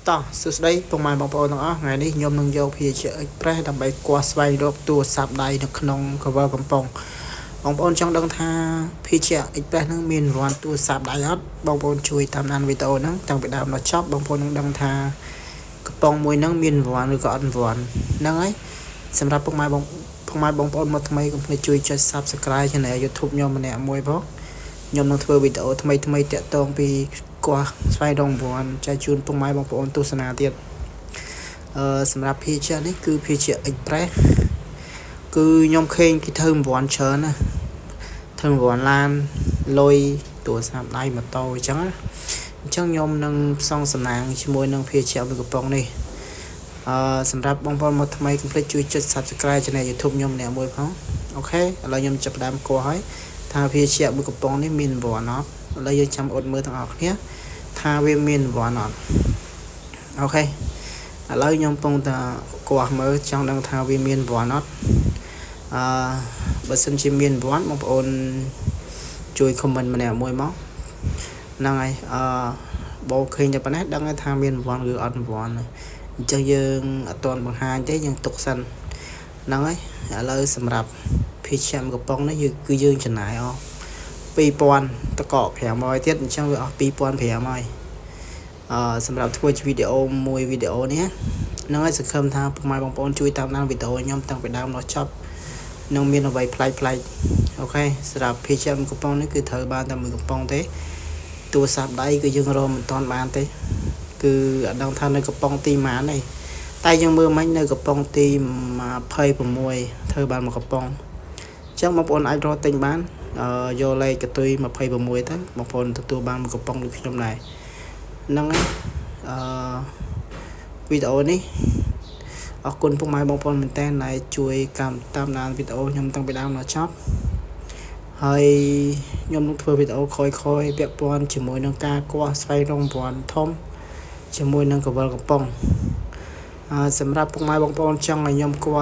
តោះសួស្តីពុកម៉ែបងប្អូនទាំងអស់ថ្ងៃនេះខ្ញុំនឹងយកភាជា Express ដើម្បីគួរស្វែងរកទូរស័ព្ទដៃនៅក្នុង cover កំប៉ុងបងប្អូនចង់ដឹងថាភាជា Express នឹងមានរង្វាន់ទូរស័ព្ទដៃអត់បងប្អូនជួយតាមដានវីដេអូហ្នឹងតាំងពីដើមដល់ចប់បងប្អូននឹងដឹងថាកំប៉ុងមួយហ្នឹងមានរង្វាន់ឬក៏អត់រង្វាន់ហ្នឹងហើយសម្រាប់ពុកម៉ែបងប្អូនមកថ្មីកុំភ្លេចជួយចុច Subscribe Channel YouTube ខ្ញុំម្នាក់មួយផងខ្ញុំនឹងធ្វើវីដេអូថ្មីតាក់ទងពីគួរស្វែងរករង្វាន់ចែកជូនពុកម៉ែបងប្អូនទស្សនាទៀតសម្រាប់ភាជានេះគឺភាជា Express គឺខ្ញុំឃើញគេធ្វើរង្វាន់ច្រើនណាធ្វើរង្វាន់ឡានលុយទូរស័ព្ទដៃម៉ូតូអញ្ចឹងខ្ញុំនឹងផ្សងសំណាងជាមួយនឹងភាជាមួយកំប៉ុងនេះសម្រាប់បងប្អូនមកថ្មីកុំភ្លេចជួយចុច Subscribe Channel YouTube ខ្ញុំម្នាក់មួយផងអូខេឥឡូវខ្ញុំចាប់ផ្ដើមគួរហើយថាភាជាមួយកំប៉ុងនេះមានរង្វាន់អត់ឥឡូវយើងចាំអត់មើលទាំងអស់គ្នាថាវាមានរង្វាន់អត់អូខេឥឡូវខ្ញុំកំពុងតែគួរមើលចង់ដឹងថាវាមានរង្វាន់អត់បើសិនជាមានរង្វាន់បងប្អូនជួយ comment ម្នាក់មួយមកហ្នឹងហើយបោឃើញតែប៉ុណ្ណេះដឹងថាមានរង្វាន់ឬអត់រង្វាន់អញ្ចឹងយើងអត់ទាន់បង្ហាញទេយើងទុកសិនហ្នឹងហើយឥឡូវសម្រាប់ភីជាកំប៉ុងនេះគឺយើងចំណាយអស់2000តក500ទៀតអញ្ចឹងវាអស់2500ហើយសម្រាប់ធ្វើជាវីដេអូមួយវីដេអូនេះហ្នឹងហើយសង្ឃឹមថាពុកម៉ែបងប្អូនជួយតាមដានវីដេអូខ្ញុំតាំងពីដើមដល់ចប់នឹងមានអ្វីប្លែកអូខេសម្រាប់ភីជាកំប៉ុងនេះគឺត្រូវបានតែមួយកំប៉ុងទេទូរស័ព្ទដៃគឺយើងរកមិនទាន់បានទេគឺអត់ដឹងថានៅកំប៉ុងទីម៉ានទេតែយើងមើលមិញនៅកំប៉ុងទី26ធ្វើបានមួយកំប៉ុងអញ្ចឹងបងប្អូនអាចរកទិញបានយកលេខកតុយ26ទៅបងប្អូនទទួលបានមួយកំប៉ុងដូចខ្ញុំដែរហ្នឹងហើយវីដេអូនេះអរគុណពុកម៉ែបងប្អូនមែនតើដែលជួយតាមដានវីដេអូខ្ញុំតាំងពីដើមដល់ចប់ហើយខ្ញុំនឹងធ្វើវីដេអូក្រោយពាក់ព័ន្ធជាមួយនឹងការគួរស្វែងរករង្វាន់ធំជាមួយនឹងកវលកំប៉ុងសម្រាប់ពុកម៉ែបងប្អូនចង់ឲ្យខ្ញុំគួរ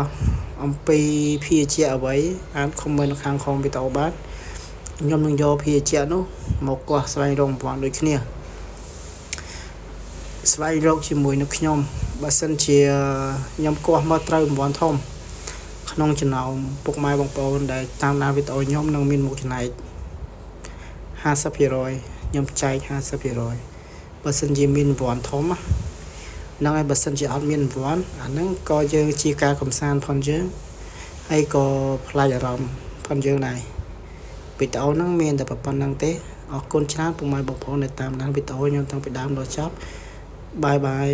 អំពីភាជាអ្វីអាច comment នៅខាងក្រោមវីដេអូបានខ្ញុំនឹងយកភាជានោះមកគួរស្វែងរករង្វាន់ដូចគ្នាស្វែងរកជាមួយនឹងខ្ញុំបើសិនជាខ្ញុំគោះមកត្រូវរង្វាន់ធំក្នុងចំណោមពុកម៉ែបងប្អូនដែលតាមដានវីដេអូខ្ញុំនឹងមានមុខចំណែក 50% ខ្ញុំចែក 50% បើសិនជាមានរង្វាន់ធំហ្នឹងហើយបើសិនជាអត់មានរង្វាន់អាហ្នឹងក៏យើងជាការកំសាន្តផងយើងហើយក៏ផ្លាច់អារម្មណ៍ផងយើងដែរវីដេអូហ្នឹងមានតែប៉ុណ្្នឹងទេអរគុណច្រើនពុកម៉ែបងប្អូនដែលតាមដានវីដេអូខ្ញុំតាំងពីដើមដល់ចប់បាយ